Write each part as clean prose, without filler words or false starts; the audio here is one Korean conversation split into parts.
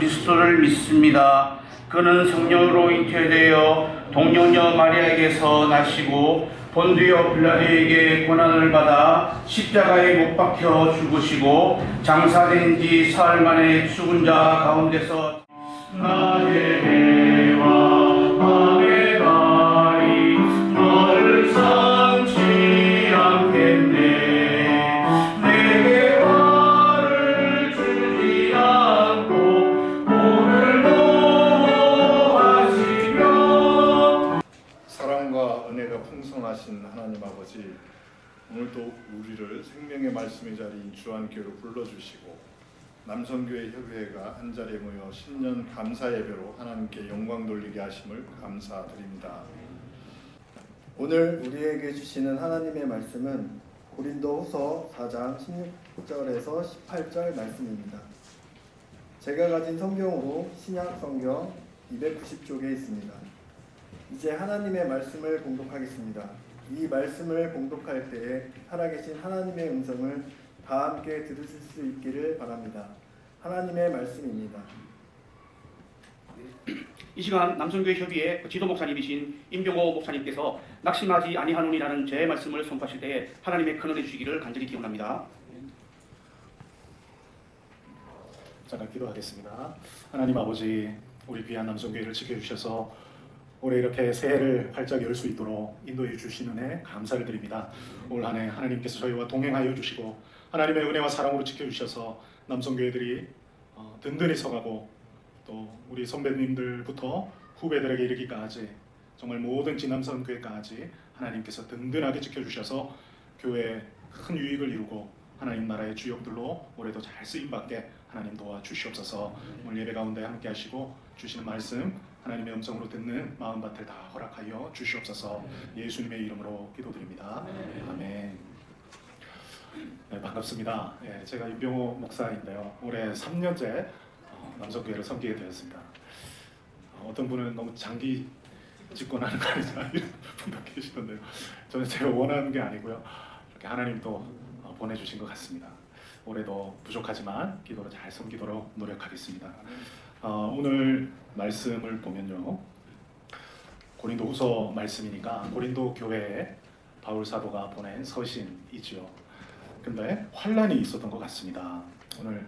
그리스도를 믿습니다. 그는 성령으로 잉태되어 동정녀 마리아에게서 나시고 본디오 빌라도에게 고난을 받아 십자가에 못 박혀 죽으시고 장사된 지 사흘 만에 죽은 자 가운데서 나의 해와 밤의 달이 너를 삼지 않겠네. 내게 화를 주지 않고 오늘도 하시며. 사랑과 은혜가 풍성하신 하나님 아버지, 오늘도 우리를 생명의 말씀의 자리인 주안교회로 불러주시고 남성교회 협의회가 한자리에 모여 신년 감사 예배로 하나님께 영광 돌리게 하심을 감사드립니다. 오늘 우리에게 주시는 하나님의 말씀은 고린도후서 4장 16절에서 18절 말씀입니다. 제가 가진 성경으로 신약 성경 290쪽에 있습니다. 이제 하나님의 말씀을 봉독하겠습니다. 이 말씀을 봉독할 때에 살아계신 하나님의 음성을 다 함께 들으실 수 있기를 바랍니다. 하나님의 말씀입니다. 이 시간 남성교회 협의회 지도 목사님이신 임병호 목사님께서 낙심하지 아니하노니라는 제 말씀을 선포하실 때에 하나님의 큰 은혜 주시기를 간절히 기원합니다. 잠깐 기도하겠습니다. 하나님 아버지, 우리 귀한 남성교회를 지켜주셔서 올해 이렇게 새해를 활짝 열 수 있도록 인도해 주시는 은혜 감사를 드립니다. 올 한 해 하나님께서 저희와 동행하여 주시고 하나님의 은혜와 사랑으로 지켜주셔서 남성교회들이 든든히 서가고 또 우리 선배님들부터 후배들에게 이르기까지 정말 모든 진남성교회까지 하나님께서 든든하게 지켜주셔서 교회에 큰 유익을 이루고 하나님 나라의 주역들로 올해도 잘 쓰임받게 하나님 도와주시옵소서. 오늘 예배 가운데 함께 하시고 주시는 말씀 하나님의 음성으로 듣는 마음밭을 다 허락하여 주시옵소서. 예수님의 이름으로 기도드립니다. 아멘. 네, 반갑습니다. 제가 임병호 목사인데요. 올해 3년째 남성교회를 섬기게 되었습니다. 어떤 분은 너무 장기 집권하는 거 아니냐 이런 분도 계시던데요. 저는 제가 원하는 게 아니고요. 이렇게 하나님 또 보내주신 것 같습니다. 올해도 부족하지만 기도로 잘 섬기도록 노력하겠습니다. 오늘 말씀을 보면요, 고린도후서 말씀이니까 고린도 교회에 바울 사도가 보낸 서신이지요. 근데 환란이 있었던 것 같습니다. 오늘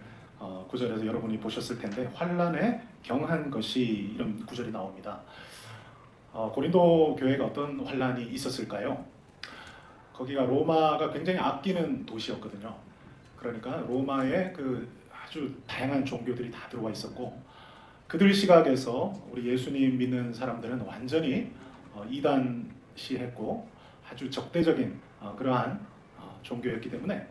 구절에서 여러분이 보셨을 텐데 환란에 경한 것이 이런 구절이 나옵니다. 고린도 교회가 어떤 환란이 있었을까요? 거기가 로마가 굉장히 아끼는 도시였거든요. 그러니까 로마에 그 아주 다양한 종교들이 다 들어와 있었고 그들 시각에서 우리 예수님 믿는 사람들은 완전히 이단시했고 아주 적대적인 그러한 종교였기 때문에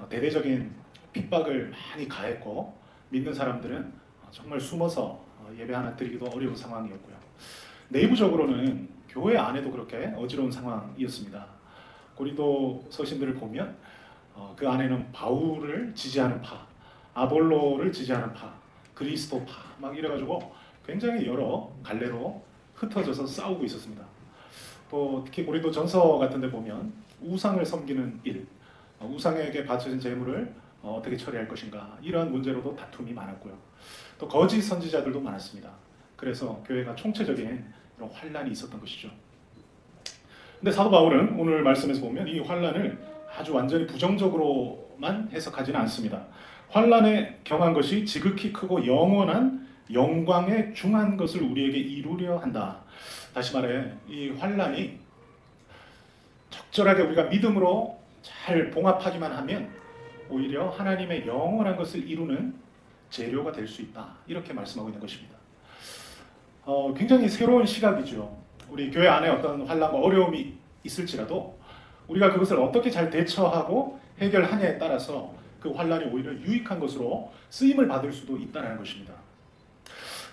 대대적인 핍박을 많이 가했고 믿는 사람들은 정말 숨어서 예배 하나 드리기도 어려운 상황이었고요. 내부적으로는 교회 안에도 그렇게 어지러운 상황이었습니다. 고린도 서신들을 보면 그 안에는 바울을 지지하는 파, 아볼로를 지지하는 파, 그리스도파 막 이래가지고 굉장히 여러 갈래로 흩어져서 싸우고 있었습니다. 또 특히 고린도 전서 같은 데 보면 우상을 섬기는 일, 우상에게 바쳐진 재물을 어떻게 처리할 것인가 이러한 문제로도 다툼이 많았고요. 또 거짓 선지자들도 많았습니다. 그래서 교회가 총체적인 이런 환란이 있었던 것이죠. 근데 사도 바울은 오늘 말씀에서 보면 이 환란을 아주 완전히 부정적으로만 해석하지는 않습니다. 환란에 경한 것이 지극히 크고 영원한 영광에 중한 것을 우리에게 이루려 한다. 다시 말해 이 환란이 적절하게 우리가 믿음으로 잘 봉합하기만 하면 오히려 하나님의 영원한 것을 이루는 재료가 될 수 있다. 이렇게 말씀하고 있는 것입니다. 굉장히 새로운 시각이죠. 우리 교회 안에 어떤 환란과 어려움이 있을지라도 우리가 그것을 어떻게 잘 대처하고 해결하냐에 따라서 그 환란이 오히려 유익한 것으로 쓰임을 받을 수도 있다는 것입니다.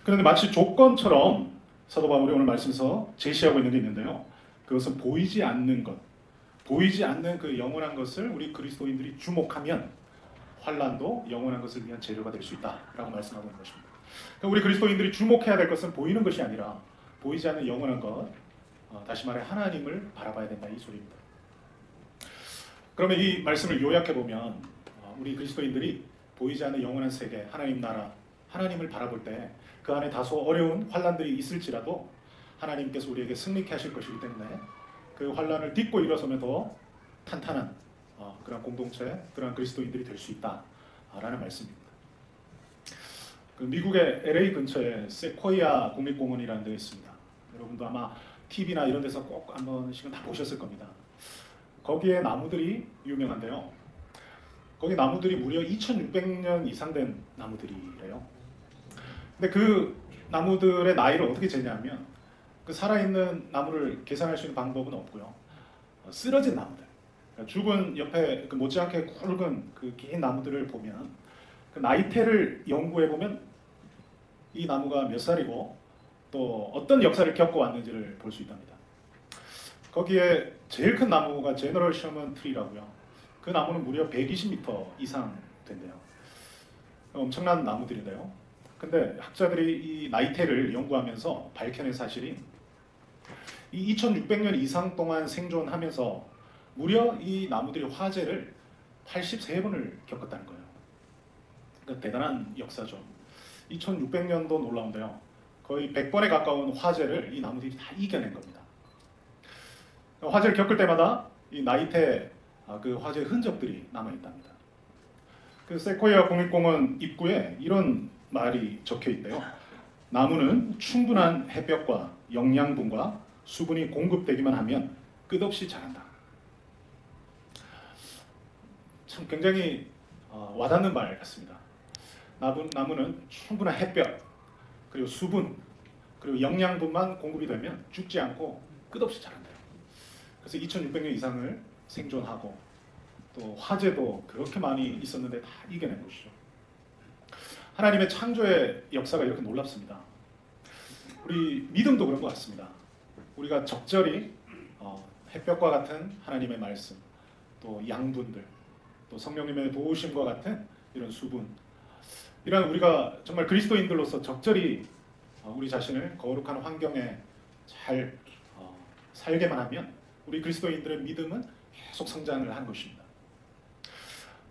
그런데 마치 조건처럼 사도 바울이 오늘 말씀에서 제시하고 있는 게 있는데요. 그것은 보이지 않는 것, 보이지 않는 그 영원한 것을 우리 그리스도인들이 주목하면 환란도 영원한 것을 위한 재료가 될 수 있다라고 말씀하고 있는 것입니다. 그러니까 우리 그리스도인들이 주목해야 될 것은 보이는 것이 아니라 보이지 않는 영원한 것, 다시 말해 하나님을 바라봐야 된다 이 소리입니다. 그러면 이 말씀을 요약해 보면 우리 그리스도인들이 보이지 않는 영원한 세계, 하나님 나라, 하나님을 바라볼 때 그 안에 다소 어려운 환란들이 있을지라도 하나님께서 우리에게 승리케 하실 것이기 때문에 그 환란을 딛고 일어서면 더 탄탄한 그런 공동체, 그런 그리스도인들이 될 수 있다라는 말씀입니다. 그 미국의 LA 근처에 세코이아 국립공원이라는 데가 있습니다. 여러분도 아마 TV나 이런 데서 꼭 한 번씩은 다 보셨을 겁니다. 거기에 나무들이 유명한데요. 거기 나무들이 무려 2600년 이상 된 나무들이래요. 근데 그 나무들의 나이를 어떻게 재냐면 그 살아있는 나무를 계산할 수 있는 방법은 없고요. 쓰러진 나무들, 그러니까 죽은 옆에 그 못지않게 굵은 그 긴 나무들을 보면 그 나이테를 연구해 보면 이 나무가 몇 살이고 또 어떤 역사를 겪고 왔는지를 볼 수 있답니다. 거기에 제일 큰 나무가 제너럴 셔먼 트리라고요. 그 나무는 무려 120m 이상 된대요. 엄청난 나무들인데요. 근데 학자들이 이 나이테를 연구하면서 밝혀낸 사실이 이 2600년 이상 동안 생존하면서 무려 이 나무들이 화재를 83번을 겪었다는 거예요. 그러니까 대단한 역사죠. 2600년도 놀라운데요. 거의 100번에 가까운 화재를 이 나무들이 다 이겨낸 겁니다. 화재를 겪을 때마다 이 나이테 그 화재 흔적들이 남아있답니다. 그 세코이아 국립공원 입구에 이런 말이 적혀 있대요. 나무는 충분한 햇볕과 영양분과 수분이 공급되기만 하면 끝없이 자란다. 참 굉장히 와닿는 말 같습니다. 나무는 충분한 햇볕, 그리고 수분, 그리고 영양분만 공급이 되면 죽지 않고 끝없이 자란대요. 그래서 2600년 이상을 생존하고 또 화재도 그렇게 많이 있었는데 다 이겨낸 것이죠. 하나님의 창조의 역사가 이렇게 놀랍습니다. 우리 믿음도 그런 것 같습니다. 우리가 적절히 햇볕과 같은 하나님의 말씀, 또 양분들, 또 성령님의 도우심과 같은 이런 수분, 이런 우리가 정말 그리스도인들로서 적절히 우리 자신을 거룩한 환경에 잘 살게만 하면 우리 그리스도인들의 믿음은 계속 성장을 하는 것입니다.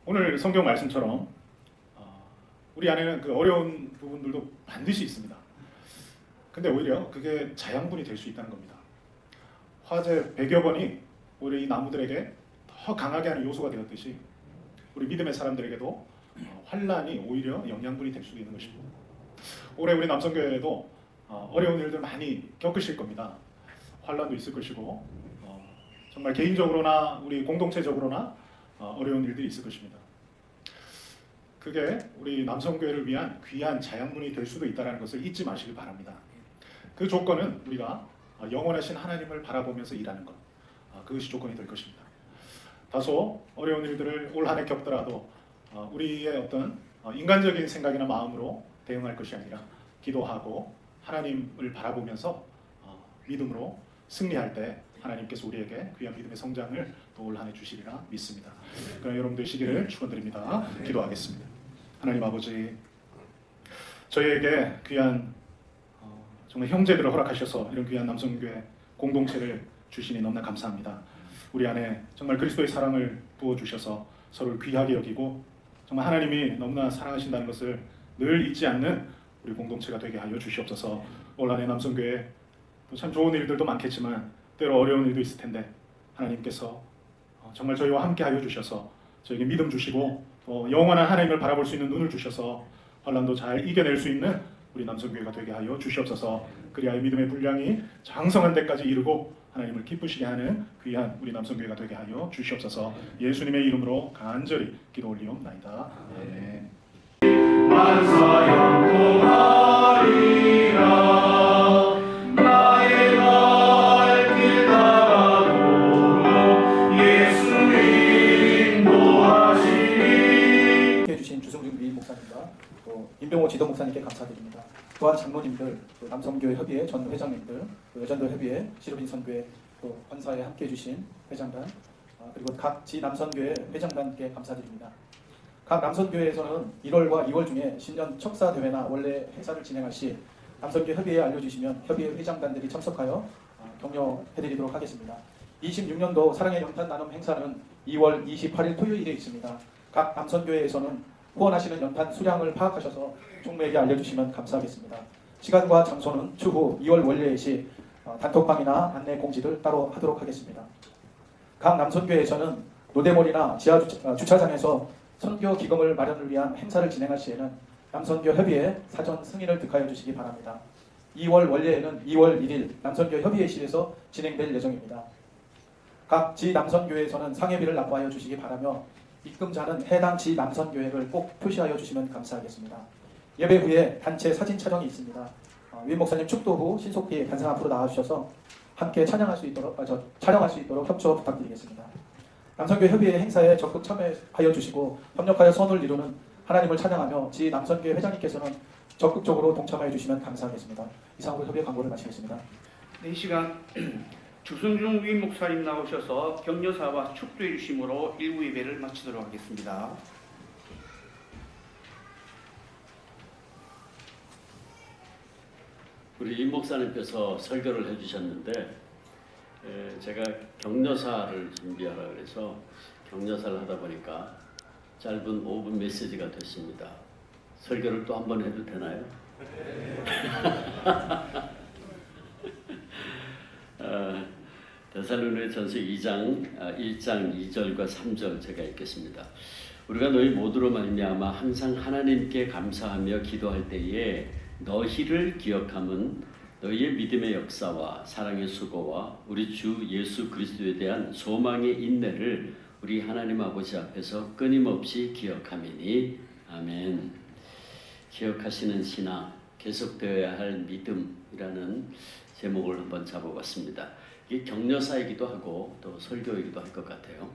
오늘 성경 말씀처럼 우리 안에는 그 어려운 부분들도 반드시 있습니다. 근데 오히려 그게 자양분이 될 수 있다는 겁니다. 화재 100여 번이 오히려 이 나무들에게 더 강하게 하는 요소가 되었듯이 우리 믿음의 사람들에게도 환란이 오히려 영양분이 될 수도 있는 것입니다. 올해 우리 남성교회에도 어려운 일들 많이 겪으실 겁니다. 환란도 있을 것이고 정말 개인적으로나 우리 공동체적으로나 어려운 일들이 있을 것입니다. 그게 우리 남성교회를 위한 귀한 자양분이 될 수도 있다는 것을 잊지 마시길 바랍니다. 그 조건은 우리가 영원하신 하나님을 바라보면서 일하는 것, 그것이 조건이 될 것입니다. 다소 어려운 일들을 올 한 해 겪더라도 우리의 어떤 인간적인 생각이나 마음으로 대응할 것이 아니라 기도하고 하나님을 바라보면서 믿음으로 승리할 때 하나님께서 우리에게 귀한 믿음의 성장을 또 올 한 해 주시리라 믿습니다. 그럼 여러분들 시기를 축원드립니다. 기도하겠습니다. 하나님 아버지, 저희에게 귀한 정말 형제들을 허락하셔서 이런 귀한 남성교회 공동체를 주시니 너무나 감사합니다. 우리 안에 정말 그리스도의 사랑을 부어주셔서 서로를 귀하게 여기고 정말 하나님이 너무나 사랑하신다는 것을 늘 잊지 않는 우리 공동체가 되게 하여 주시옵소서. 올 한 해 남성교회 참 좋은 일들도 많겠지만 때로 어려운 일도 있을 텐데 하나님께서 정말 저희와 함께 하여 주셔서 저에게 믿음 주시고 또 영원한 하나님을 바라볼 수 있는 눈을 주셔서 환난도 잘 이겨낼 수 있는 우리 남성교회가 되게 하여 주시옵소서. 그리하여 믿음의 분량이 장성한 데까지 이르고 하나님을 기쁘시게 하는 귀한 우리 남성교회가 되게 하여 주시옵소서. 예수님의 이름으로 간절히 기도 올리옵나이다. 아멘. 만사형통하리라 나의 발길 따라도록 예수 인도하시니. 해주신 주승준 미 목사님과 또 임병호 지도 목사님께 감사드립니다. 또한 장로님들, 또 남성교회 협의회 전 회장님들, 또 여전도 협의회 시로빈 선교회 또 권사에 함께해 주신 회장단, 그리고 각 지남선교회 회장단께 감사드립니다. 각 남선교회에서는 1월과 2월 중에 신년 척사 대회나 원래 행사를 진행할 시 남선교회 협의회에 알려주시면 협의회 회장단들이 참석하여 격려해드리도록 하겠습니다. 26년도 사랑의 연탄 나눔 행사는 2월 28일 토요일에 있습니다. 각 남선교회에서는 후원하시는 연탄 수량을 파악하셔서 총무에게 알려주시면 감사하겠습니다. 시간과 장소는 추후 2월 원례회 시 단톡방이나 안내 공지를 따로 하도록 하겠습니다. 각 남선교회에서는 노대몰이나 지하 주차장에서 선교 기금을 마련을 위한 행사를 진행할 시에는 남선교 협의회 사전 승인을 득하여 주시기 바랍니다. 2월 원례회는 2월 1일 남선교 협의회실에서 진행될 예정입니다. 각 지남선교회에서는 상회비를 납부하여 주시기 바라며 입금자는 해당 지남선교회를 꼭 표시하여 주시면 감사하겠습니다. 예배 후에 단체 사진 촬영이 있습니다. 위 목사님 축도 후 신속히 단상 앞으로 나와주셔서 함께 촬영할 수 있도록 협조 부탁드리겠습니다. 남선교 협의회 행사에 적극 참여하여 주시고 협력하여 선을 이루는 하나님을 찬양하며 지남선교회 회장님께서는 적극적으로 동참하여 주시면 감사하겠습니다. 이상으로 협의회 광고를 마치겠습니다. 네, 이 시간 주승중 위임 목사님 나오셔서 격려사와 축도해 주심으로 1부 예배를 마치도록 하겠습니다. 우리 임 목사님께서 설교를 해주셨는데 제가 격려사를 준비하라 그래서 격려사를 하다 보니까 짧은 5분 메시지가 됐습니다. 설교를 또 한 번 해도 되나요? 데살로니가전서 1장 2절과 3절 제가 읽겠습니다. 우리가 너희 모두로 말미암아 항상 하나님께 감사하며 기도할 때에 너희를 기억함은 너희의 믿음의 역사와 사랑의 수고와 우리 주 예수 그리스도에 대한 소망의 인내를 우리 하나님 아버지 앞에서 끊임없이 기억함이니 아멘. 기억하시는 신앙, 계속되어야 할 믿음이라는 제목을 한번 잡아봤습니다. 이게 격려사이기도 하고 또 설교이기도 할 것 같아요.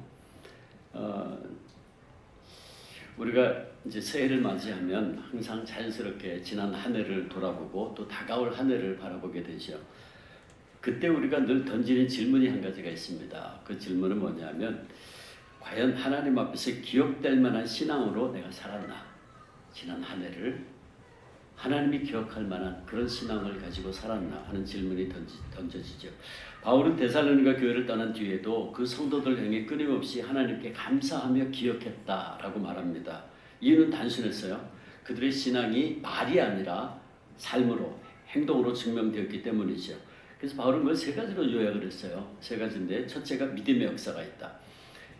우리가 이제 새해를 맞이하면 항상 자연스럽게 지난 한 해를 돌아보고 또 다가올 한 해를 바라보게 되죠. 그때 우리가 늘 던지는 질문이 한 가지가 있습니다. 그 질문은 뭐냐면 과연 하나님 앞에서 기억될 만한 신앙으로 내가 살았나? 지난 한 해를 하나님이 기억할 만한 그런 신앙을 가지고 살았나 하는 질문이 던져지죠. 바울은 데살로니가 교회를 떠난 뒤에도 그 성도들 향해 끊임없이 하나님께 감사하며 기억했다라고 말합니다. 이유는 단순했어요. 그들의 신앙이 말이 아니라 삶으로, 행동으로 증명되었기 때문이죠. 그래서 바울은 그걸 세 가지로 요약을 했어요. 세 가지인데 첫째가 믿음의 역사가 있다.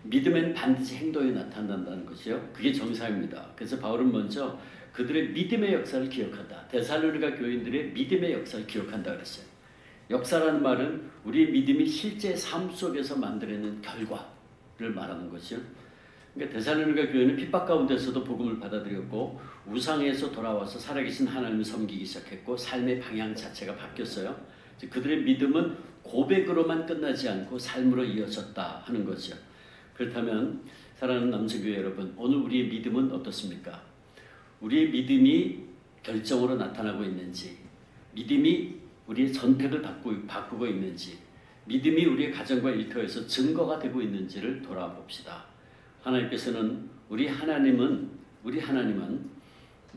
믿음엔 반드시 행동이 나타난다는 것이요. 그게 정상입니다. 그래서 바울은 먼저 그들의 믿음의 역사를 기억한다. 데살로니가 교인들의 믿음의 역사를 기억한다 그랬어요. 역사라는 말은 우리의 믿음이 실제 삶 속에서 만들어내는 결과를 말하는 것이요. 그러니까 데살로니가 교회는 핍박 가운데서도 복음을 받아들였고 우상에서 돌아와서 살아계신 하나님을 섬기기 시작했고 삶의 방향 자체가 바뀌었어요. 그들의 믿음은 고백으로만 끝나지 않고 삶으로 이어졌다 하는 거죠. 그렇다면 사랑하는 남성교회 여러분, 오늘 우리의 믿음은 어떻습니까? 우리의 믿음이 결정으로 나타나고 있는지, 믿음이 우리의 선택을 바꾸고 있는지, 믿음이 우리의 가정과 일터에서 증거가 되고 있는지를 돌아봅시다. 하나님께서는 우리 하나님은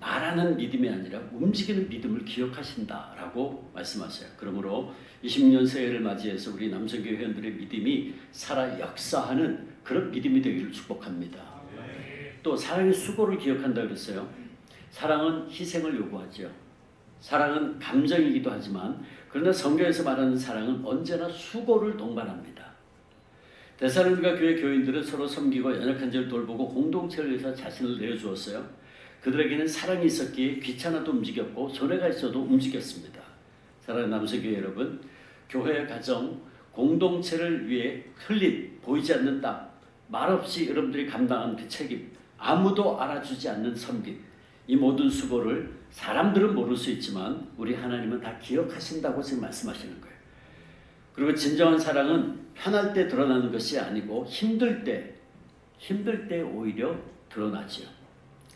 말하는 믿음이 아니라 움직이는 믿음을 기억하신다라고 말씀하세요. 그러므로 20년 새해를 맞이해서 우리 남성교회 회원들의 믿음이 살아 역사하는 그런 믿음이 되기를 축복합니다. 또 사랑의 수고를 기억한다 그랬어요. 사랑은 희생을 요구하죠. 사랑은 감정이기도 하지만 그러나 성경에서 말하는 사랑은 언제나 수고를 동반합니다. 데살로니가 교회 교인들은 서로 섬기고 연약한 자를 돌보고 공동체를 위해서 자신을 내어주었어요. 그들에게는 사랑이 있었기에 귀찮아도 움직였고 손해가 있어도 움직였습니다. 사랑하는 남성교회 여러분, 교회 가정, 공동체를 위해 흘린 보이지 않는 땀, 말없이 여러분들이 감당한 그 책임, 아무도 알아주지 않는 섬김, 이 모든 수고를 사람들은 모를 수 있지만 우리 하나님은 다 기억하신다고 지금 말씀하시는 거예요. 그리고 진정한 사랑은 편할 때 드러나는 것이 아니고 힘들 때 오히려 드러나죠.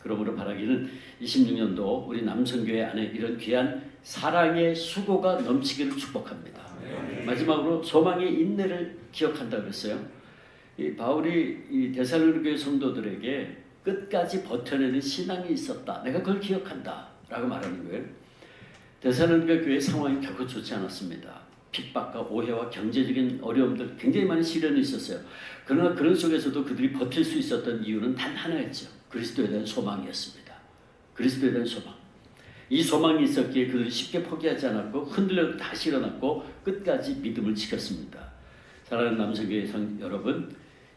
그러므로 바라기는 26년도 우리 남성교회 안에 이런 귀한 사랑의 수고가 넘치기를 축복합니다. 마지막으로 소망의 인내를 기억한다 그랬어요. 바울이 이 데살로니가 성도들에게 끝까지 버텨내는 신앙이 있었다. 내가 그걸 기억한다. 라고 말하는 거예요. 데살로니가 교회의 상황이 결코 좋지 않았습니다. 핍박과 오해와 경제적인 어려움들 굉장히 많은 시련이 있었어요. 그러나 그런 속에서도 그들이 버틸 수 있었던 이유는 단 하나였죠. 그리스도에 대한 소망이었습니다. 그리스도에 대한 소망. 이 소망이 있었기에 그들이 쉽게 포기하지 않았고 흔들려도 다시 일어났고 끝까지 믿음을 지켰습니다. 사랑하는 남성교회 여러분,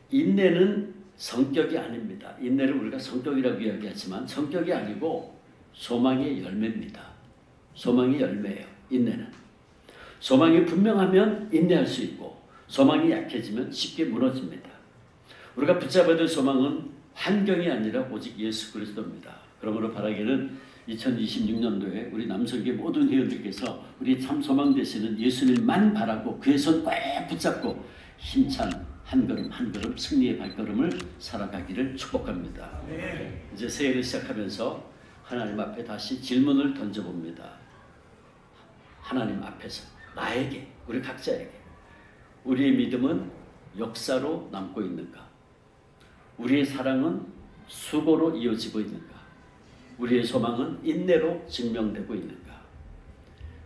인내는 성격이 아닙니다. 인내를 우리가 성격이라고 이야기하지만 성격이 아니고 소망의 열매입니다. 소망의 열매예요. 인내는. 소망이 분명하면 인내할 수 있고 소망이 약해지면 쉽게 무너집니다. 우리가 붙잡아야 될 소망은 환경이 아니라 오직 예수 그리스도입니다. 그러므로 바라기는 2026년도에 우리 남성교회 모든 회원들께서 우리 참 소망 되시는 예수님만 바라고 그의 손 꽉 붙잡고 힘찬 한 걸음 한 걸음 승리의 발걸음을 살아가기를 축복합니다. 이제 새해를 시작하면서 하나님 앞에 다시 질문을 던져봅니다. 하나님 앞에서 나에게, 우리 각자에게 우리의 믿음은 역사로 남고 있는가? 우리의 사랑은 수고로 이어지고 있는가? 우리의 소망은 인내로 증명되고 있는가?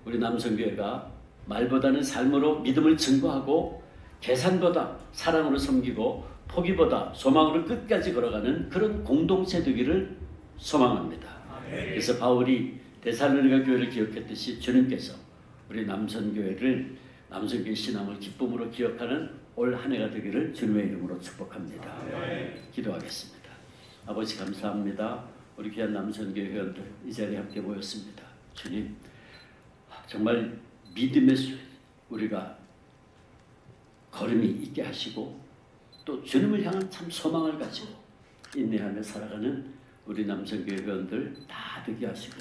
우리 남성교회가 말보다는 삶으로 믿음을 증거하고 계산보다 사랑으로 섬기고 포기보다 소망으로 끝까지 걸어가는 그런 공동체 되기를 소망합니다. 그래서 바울이 데살로니가 교회를 기억했듯이 주님께서 우리 남성교회 신앙을 기쁨으로 기억하는 올 한 해가 되기를 주님의 이름으로 축복합니다. 기도하겠습니다. 아버지 감사합니다. 우리 귀한 남성교회 회원들 이 자리에 함께 모였습니다. 주님, 정말 믿음의 우리가 걸음이 있게 하시고 또 주님을 향한 참 소망을 가지고 인내하며 살아가는 우리 남성교회 회원들 다 되게 하시고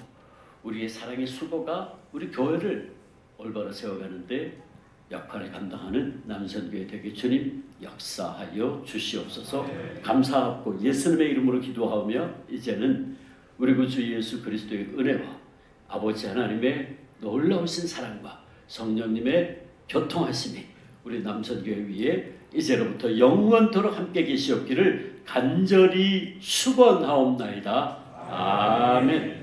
우리의 사랑의 수고가 우리 교회를 올바로 세워가는데 역할을 감당하는 남성교회 되게 주님 역사하여 주시옵소서. 감사하고 예수님의 이름으로 기도하며 이제는 우리 구주 예수 그리스도의 은혜와 아버지 하나님의 놀라우신 사랑과 성령님의 교통하심이 우리 남성교회 위에 이제로부터 영원토록 함께 계시옵기를 간절히 축원하옵나이다. 아멘.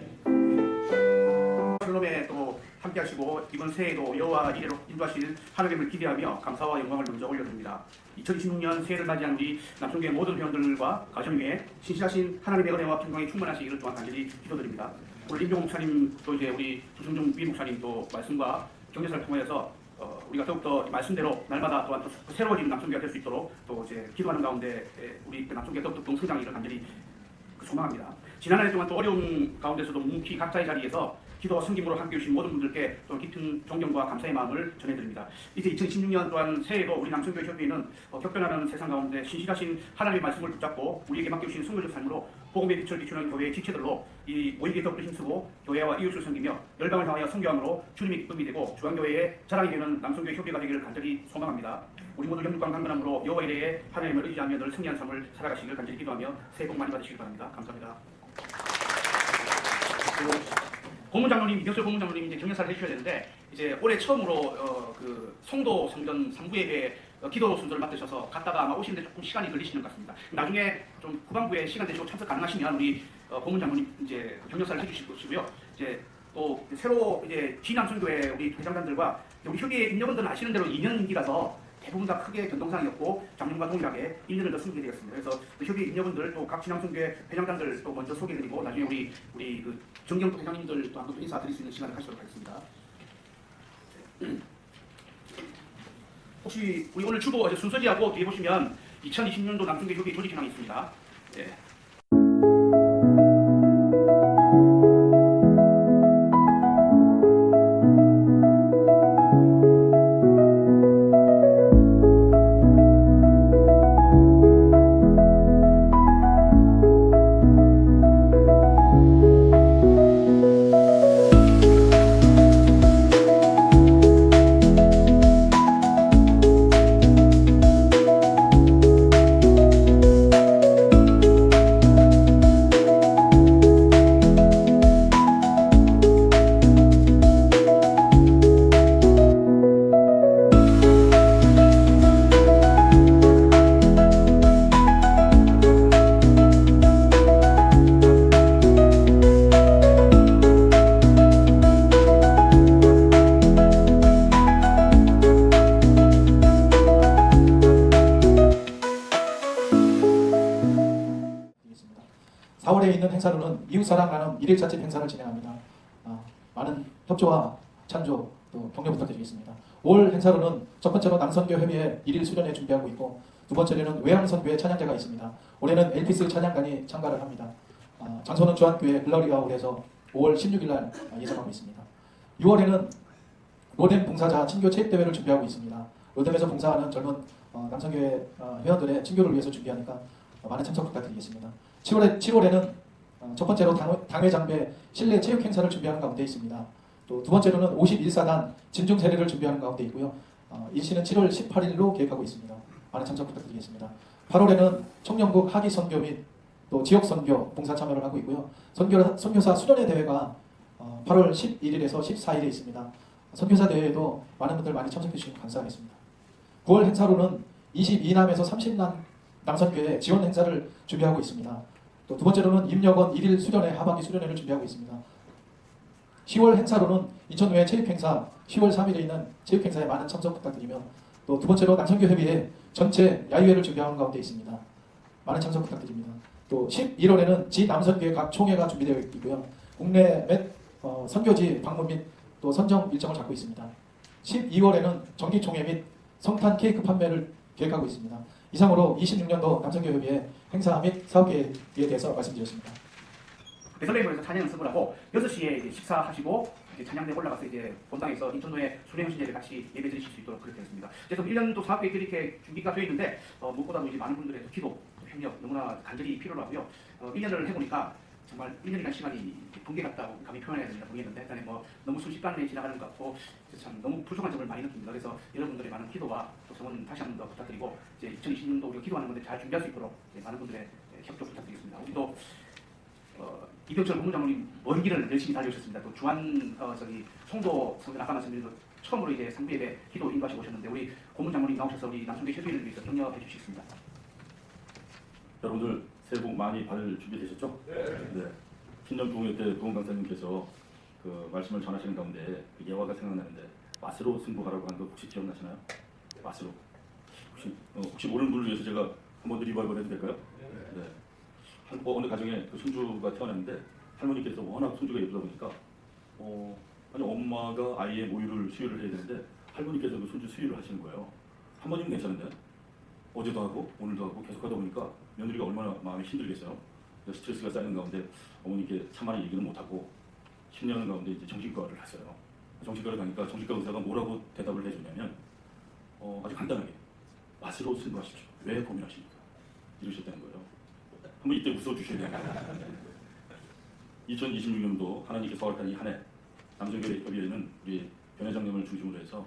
샬롬에 또 함께하시고 이번 새해에도 여호와 이래로 인도하실 하나님을 기대하며 감사와 영광을 먼저 올려드립니다. 2026년 새해를 맞이한 우리 남성교회 모든 회원들과 가정 위에 신실하신 하나님의 은혜와 평강이 충만하시기를 또한 간절히 기도드립니다. 오늘 임종 목사님 또 이제 우리 조승중 위 목사님 또 말씀과 경제사를 통하여서 우리가 더욱더 말씀대로 날마다 또한 또 새로워지는 남성교회가 될 수 있도록 또 이제 기도하는 가운데 우리 남성교회가 더욱더 동성장하기를 간절히 소망합니다. 지난 한 해 동안 또 어려운 가운데서도 묵묵히 각자의 자리에서 기도와 섬김으로 함께해 주신 모든 분들께 또 깊은 존경과 감사의 마음을 전해드립니다. 이제 2016년 또한 새해에도 우리 남성교회 협의회는 격변하는 세상 가운데 신실하신 하나님의 말씀을 붙잡고 우리에게 맡겨주신 선교적 삶으로 복음의 빛을 비추는 교회의 지체들로 이 모이기에 더욱더 힘쓰고 교회와 이웃을 섬기며 열방을 향하여 선교함으로 주님의 기쁨이 되고 주한교회의 자랑이 되는 남성교회 협의회가 되기를 간절히 소망합니다. 우리 모두 영육과 강건함으로 여호와 이레의 하나님을 의지하며 늘 승리한 삶을 살아가시기를 간절히 기도하며 새해 복 많이 받으시길 바랍니다. 감사합니다. 고문장로님, 이병철 고문장로님 이제 경례사를 해주셔야 되는데 이제 올해 처음으로 그 송도 성전 3부예배 기도 순서를 맡으셔서 갔다가 아마 오시는데 조금 시간이 걸리시는 것 같습니다. 나중에 좀 후반부에 시간 되시고 참석 가능하시면 우리 고문장로님 이제 경례사를 해주실 것이고요. 이제 또 새로 이제 지남성교회 우리 회장단들과 우리 협의회 임직원들은 아시는 대로 2년 임기라서 대부분 다 크게 변동사항이 없고 작년과 동일하게 1년을 더 승계게 되었습니다. 그래서 협의회 임직원들 또 각 지남성교회 회장단들 또 먼저 소개해드리고 나중에 우리 그 정경도 회장님들 또 한번 인사드릴 수 있는 시간을 가지도록 하겠습니다. 혹시 우리 오늘 주보 순서지하고 뒤에 보시면 2020년도 남성교회 협의회 조직 현황이 있습니다. 예. 행사로는 이웃사랑 나눔 1일 자체 행사를 진행합니다. 많은 협조와 찬조 또 격려 부탁드리겠습니다. 5월 행사로는 첫 번째로 남선교 협의회 1일 수련회 준비하고 있고 두 번째로는 외양선교회 찬양제가 있습니다. 올해는 엘피스 찬양단이 참가를 합니다. 장소는 주한교회 글로리아홀에서 5월 16일 날 예정하고 있습니다. 6월에는 로뎀 봉사자 친교 체육대회를 준비하고 있습니다. 로뎀에서 봉사하는 젊은 남성교회 회원들의 친교를 위해서 준비하니까 많은 참석 부탁드리겠습니다. 7월에는 첫 번째로 당회장배 실내 체육 행사를 준비하는 가운데 있습니다. 또 두 번째로는 51사단 진중 세례를 준비하는 가운데 있고요. 일시는 7월 18일로 계획하고 있습니다. 많은 참석 부탁드리겠습니다. 8월에는 청년국 학위 선교 및 또 지역 선교 봉사 참여를 하고 있고요. 선교사 수련회 대회가 8월 11일에서 14일에 있습니다. 선교사 대회에도 많은 분들 많이 참석해 주시면 감사하겠습니다. 9월 행사로는 22남에서 30남 남선교회 지원 행사를 준비하고 있습니다. 또 두 번째로는 임력원 1일 수련회 하반기 수련회를 준비하고 있습니다. 10월 행사로는 인천외 체육행사 10월 3일에 있는 체육행사에 많은 참석 부탁드리며 또 두 번째로 남선교협의회 전체 야유회를 준비하는 가운데 있습니다. 많은 참석 부탁드립니다. 또 11월에는 지남선교회 각 총회가 준비되어 있고요. 국내 및 선교지 방문 및 또 선정 일정을 잡고 있습니다. 12월에는 정기총회 및 성탄 케이크 판매를 계획하고 있습니다. 이상으로 26년도 남선교협의회 행사 및 사업 계획에 대해서 말씀드렸습니다. 배설레이에서 찬양 연습을 하고 6시에 이제 식사하시고 이제 찬양대 올라가서 이제 본당에서 인천도의 수련신제를 같이 예배 드리실 수 있도록 그렇게 되었습니다. 그래서 1년도 사업 계획들이 이렇게 준비가 되어 있는데 무엇보다도 이제 많은 분들의 기도, 협력 너무나 간절히 필요로 하고요. 1년을 해보니까 정말 1년이라는 시간이 번개 같다고 감히 표현해야 됩니다. 모르겠는데 일단 뭐 너무 순식간에 지나가는 것 같고 참 너무 부족한 점을 많이 느낍니다. 그래서 여러분들의 많은 기도와 또 성원 다시 한 번 더 부탁드리고 이제 2020년도 우리가 기도하는 건데 잘 준비할 수 있도록 많은 분들의 협조 부탁드리겠습니다. 우리도 이병철 고문장로님 먼 길을 열심히 달려오셨습니다. 또 주한 송도 성전 아까 말씀드린 처음으로 이제 상부예배 기도 인도하시고 오셨는데 우리 고문장로님 나오셔서 우리 남성교 협의를 위해서 격려해 주시겠습니다. 여러분들 새해 복 많이 받을 준비 되셨죠? 네. 신년 부흥회 때 부흥 강사님께서 그 말씀을 전하시는 가운데 그 예화가 생각나는데 맛으로 승부하라고 한 거 혹시 기억나시나요? 맛으로. 혹시 모르는 분을 위해서 제가 한번 리바이벌 해도 될까요? 네. 어느 가정에 그 손주가 태어났는데 할머니께서 워낙 손주가 예쁘다 보니까 아니 엄마가 아이의 모유를 수유를 해야 되는데 할머니께서 그 손주 수유를 하시는 거예요. 한 번이면 괜찮은데 어제도 하고 오늘도 하고 계속 하다 보니까 며느리가 얼마나 마음이 힘들겠어요. 스트레스가 쌓이는 가운데 어머니께 차마리 얘기는 못하고 10년 가운데 이제 정신과를 갔어요. 정신과를 가니까 정신과 의사가 뭐라고 대답을 해주냐면 아주 간단하게 맛으로 승부하십시오. 왜 고민하십니까? 이러셨다는 거예요. 한번 이때 웃어주셔야 됩니다. 2026년도 하나님께서 허락한 이 한 해 남성교회 협의회는 우리 변 회장님을 중심으로 해서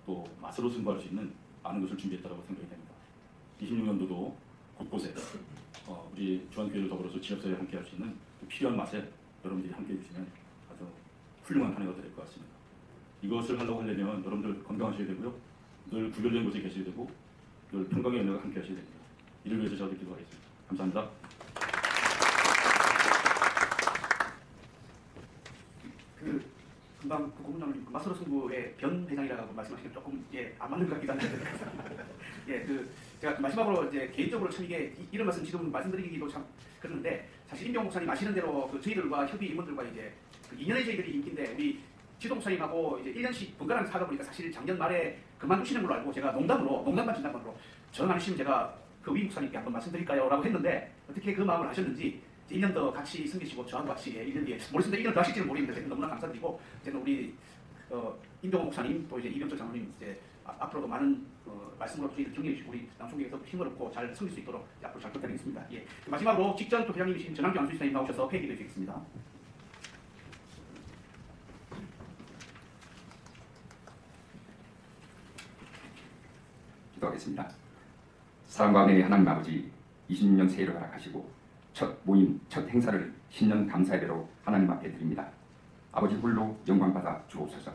또 맛으로 승부할 수 있는 많은 것을 준비했다고 생각이 됩니다. 26년도도 곳곳에 우리 주한교회를 더불어서 지역사회에 함께할 수 있는 필요한 맛에 여러분들이 함께해 주시면 아주 훌륭한 한 해가 될 것 같습니다. 이것을 하려고 하려면 여러분들 건강하셔야 되고요. 늘 구별된 곳에 계셔야 되고 늘 평강의 은혜가 함께 하셔야 됩니다. 이를 위해서 저도 기도하겠습니다. 감사합니다. 금방 그 고문장로님 맛으로 승부의 변 회장이라고 말씀하시면 조금 안 맞는 것 같기도 한데 제가 마지막으로 이제 개인적으로 참 이게 이런 말씀 지금 말씀드리기도 참 그러는데 사실 임병 목사님 아시는 대로 그 저희들과 협의 임원들과 이제 그 2년의 저희들이 인기인데 우리 지도 목사님하고 이제 1년씩 번갈아가면서 하다 보니까 사실 작년 말에 그만두시는 걸로 알고 제가 농담만 진담으로 전 아니시면 제가 그 위 목사님께 한번 말씀드릴까요? 라고 했는데 어떻게 그 마음을 아셨는지 1년 더 같이 섬기시고 저하고 같이 1년 뒤에 모르겠습니다. 1년 더 하실지는 모르겠는데 너무나 감사드리고 저는 우리 임병호 목사님 또 이제 이병철 장로님 이제 앞으로도 많은 말씀으로 저희를 격려해 주시고 우리 남성교회에서 힘을 얻고 잘 섬길 수 있도록 앞으로 잘 부탁드리겠습니다. 예. 마지막으로 직전 또 회장님이신 전환규 안수지사님 나오셔서 폐기해 주시겠습니다. 기도하겠습니다. 사랑과 은혜의 하나님 아버지 26년 새해를 허락하시고 첫 모임, 첫 행사를 신년 감사예배로 하나님 앞에 드립니다. 아버지 홀로 영광받아 주옵소서.